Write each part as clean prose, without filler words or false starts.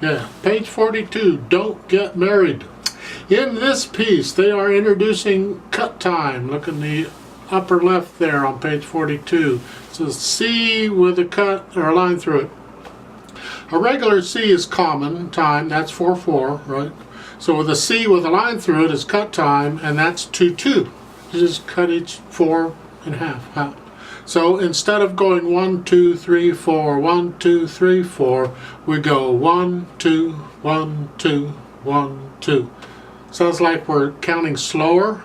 Yeah, page 42, Don't Get Married. In this piece, they are introducing cut time. Look in the upper left there on page 42. It says C with a cut or a line through it. A regular C is common time, that's 4/4, right? So with a C with a line through it is cut time, and that's 2/2. You just cut each 4 in half. So instead of going 1, 2, 3, 4, 1, 2, 3, 4, we go 1, 2, 1, 2, 1, 2. Sounds like we're counting slower,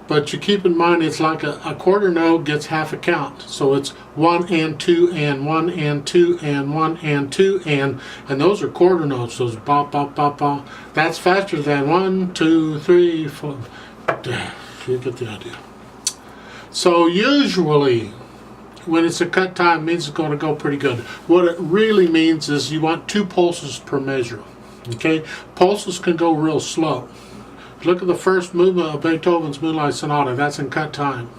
but you keep in mind it's like a quarter note gets half a count. So it's 1 and 2 and 1 and 2 and 1 and 2 and those are quarter notes. Those ba ba ba ba. That's faster than 1, 2, 3, 4. You get the idea. So usually when it's a cut time, it means it's going to go pretty good. What it really means is you want 2 pulses per measure. Okay, pulses can go real slow. Look at the first movement of Beethoven's Moonlight Sonata. That's in cut time.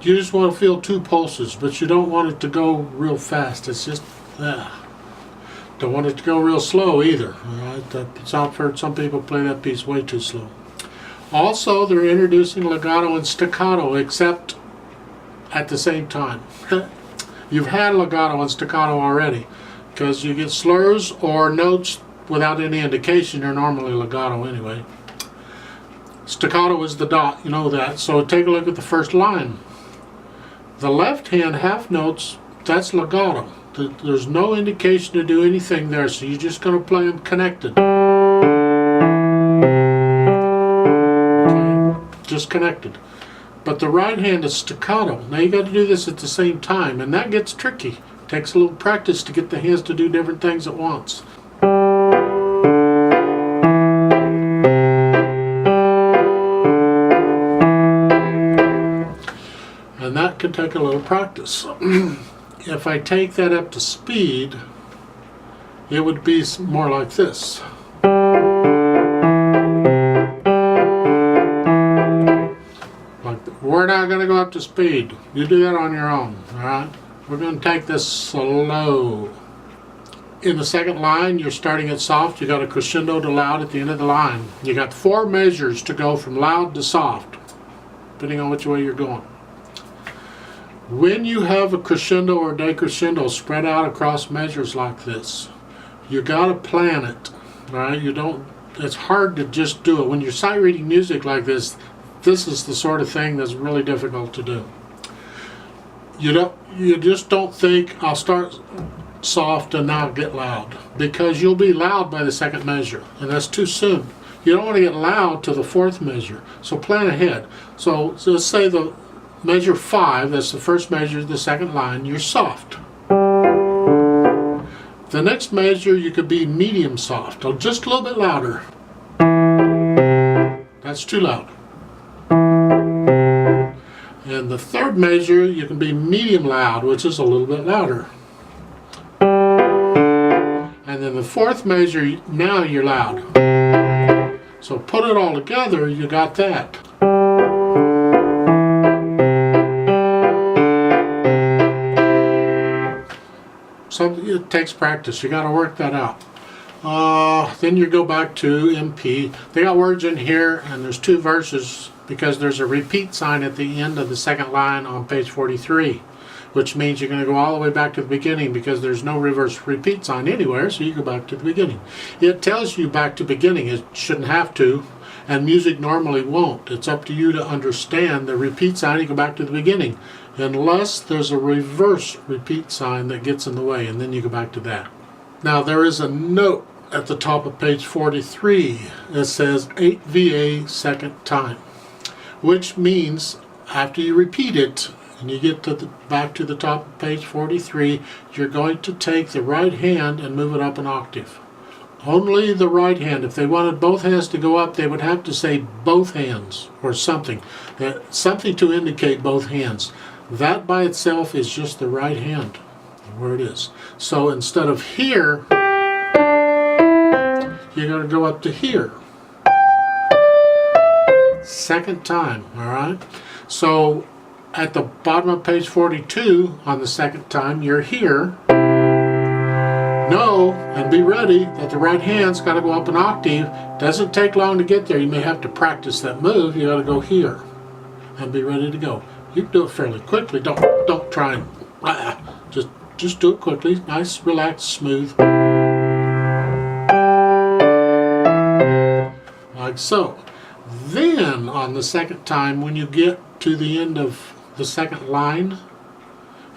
You just want to feel 2 pulses, but you don't want it to go real fast. It's just don't want it to go real slow either. All right, I've heard some people play that piece way too slow. Also, they're introducing legato and staccato, except at the same time. You've had legato and staccato already, because you get slurs or notes without any indication. They're normally legato anyway. Staccato is the dot, you know that. So take a look at the first line. The left hand half notes, that's legato. There's no indication to do anything there, so you're just going to play them connected. Just connected. But the right hand is staccato. Now you got to do this at the same time, and that gets tricky. Takes a little practice to get the hands to do different things at once. And that can take a little practice. If I take that up to speed, it would be more like this. We're not going to go up to speed. You do that on your own, all right? We're going to take this slow. In the second line, you're starting it soft. You got a crescendo to loud at the end of the line. You got 4 measures to go from loud to soft, depending on which way you're going. When you have a crescendo or decrescendo spread out across measures like this, you got to plan it, all right? You don't. It's hard to just do it. When you're sight reading music like this, this is the sort of thing that's really difficult to do. You just don't think I'll start soft and now get loud, because you'll be loud by the second measure, and that's too soon. You don't want to get loud to the 4th measure, so plan ahead. So let's say the measure 5, that's the first measure of the second line, you're soft. The next measure you could be medium soft, or just a little bit louder. That's too loud. And the 3rd measure, you can be medium loud, which is a little bit louder. And then the 4th measure, now you're loud. So put it all together, you got that. So it takes practice. You got to work that out. Then you go back to MP. They got words in here, and there's 2 verses, because there's a repeat sign at the end of the second line on page 43, which means you're going to go all the way back to the beginning, because there's no reverse repeat sign anywhere, so you go back to the beginning. It tells you back to beginning. It shouldn't have to, and music normally won't. It's up to you to understand the repeat sign. You go back to the beginning, unless there's a reverse repeat sign that gets in the way, and then you go back to that. Now there is a note at the top of page 43 that says 8 VA second time, which means after you repeat it and you get to back to the top of page 43, you're going to take the right hand and move it up an octave. Only the right hand. If they wanted both hands to go up, they would have to say both hands or something. Something to indicate both hands. That by itself is just the right hand, where it is. So instead of here, you're going to go up to here. Second time, all right? So at the bottom of page 42, on the second time, you're here. Know and be ready that the right hand's got to go up an octave. Doesn't take long to get there. You may have to practice that move. You got to go here and be ready to go. You can do it fairly quickly. Don't try and just do it quickly. Nice, relaxed, smooth. Like so. Then on the second time, when you get to the end of the second line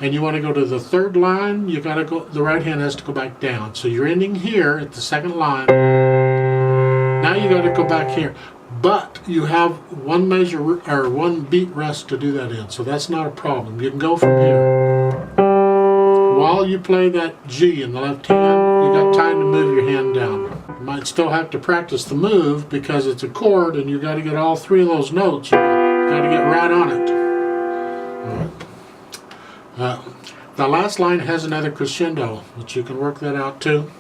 and you want to go to the third line, you got to go, the right hand has to go back down. So you're ending here at the second line. Now you got to go back here. But you have one measure or one beat rest to do that in, so that's not a problem. You can go from here. While you play that G in the left hand, you got time to move your hand down. You might still have to practice the move because it's a chord and you got to get all three of those notes. You got to get right on it. All right. The last line has another crescendo, but you can work that out too.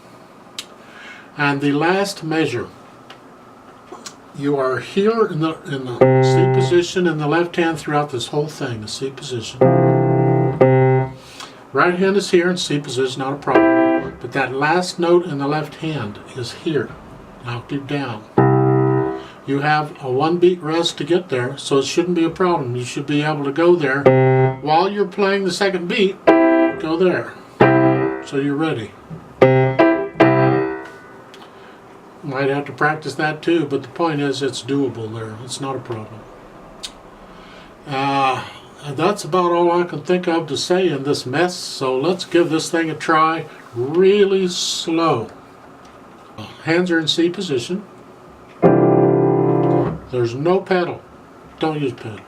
And the last measure. You are here in the C position in the left hand throughout this whole thing, the C position. Right hand is here in C position, not a problem. But that last note in the left hand is here, an octave down. You have a one beat rest to get there, so it shouldn't be a problem. You should be able to go there. While you're playing the second beat, go there. So you're ready. Might have to practice that too, but the point is it's doable there. It's not a problem. That's about all I can think of to say in this mess, so let's give this thing a try really slow. Hands are in C position. There's no pedal. Don't use pedal.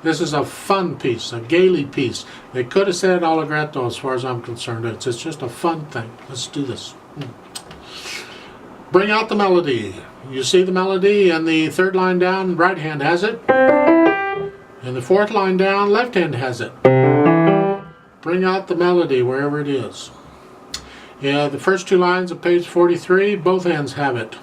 This is a fun piece, a gaily piece. They could have said allegretto as far as I'm concerned. It's just a fun thing. Let's do this. Bring out the melody. You see the melody in the third line down, right hand has it. In the fourth line down, left hand has it. Bring out the melody wherever it is. Yeah, the first two lines of page 43, both hands have it.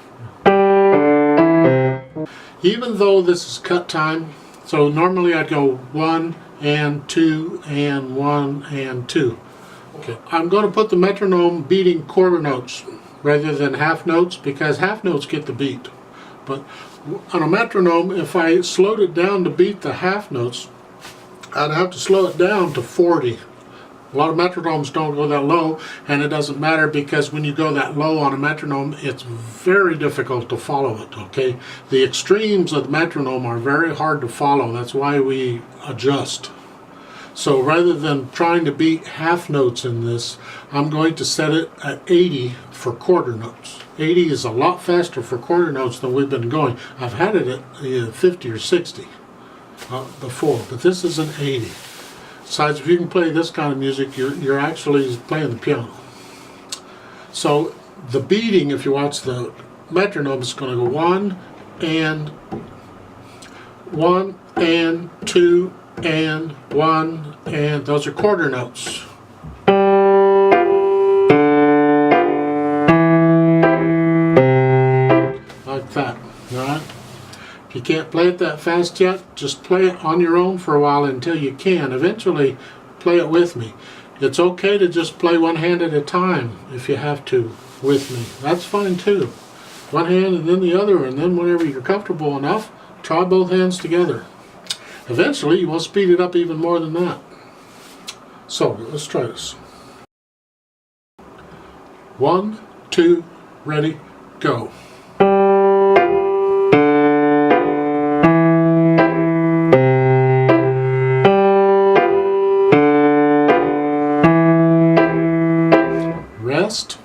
Even though this is cut time, so normally I'd go 1 and 2 and 1 and 2. Okay, I'm going to put the metronome beating quarter notes rather than half notes, because half notes get the beat. But on a metronome, if I slowed it down to beat the half notes, I'd have to slow it down to 40. A lot of metronomes don't go that low, and it doesn't matter because when you go that low on a metronome, it's very difficult to follow it, okay? The extremes of the metronome are very hard to follow. That's why we adjust. So rather than trying to beat half notes in this, I'm going to set it at 80 for quarter notes. 80 is a lot faster for quarter notes than we've been going. I've had it at 50 or 60 before, but this is an 80. Besides, if you can play this kind of music, you're actually playing the piano. So the beating, if you watch the metronome, is going to go 1 and 2 and 1, and those are quarter notes. Like that, alright? If you can't play it that fast yet, just play it on your own for a while until you can. Eventually, play it with me. It's okay to just play one hand at a time if you have to with me. That's fine too. One hand and then the other, and then whenever you're comfortable enough, try both hands together. Eventually, you want to speed it up even more than that. So, let's try this. 1, 2, ready, go. Rest.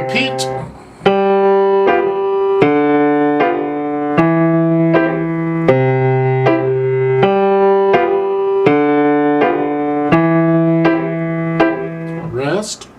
repeat. Rest.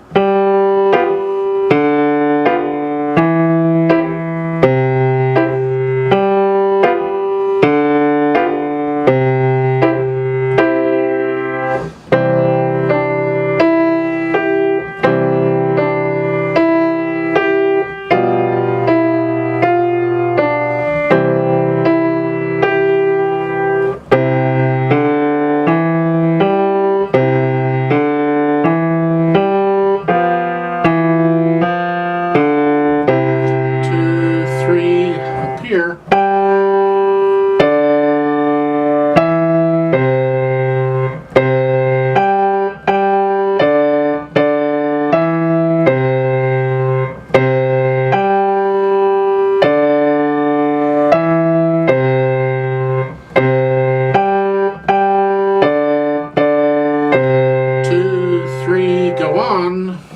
2, 3, up here. Go on.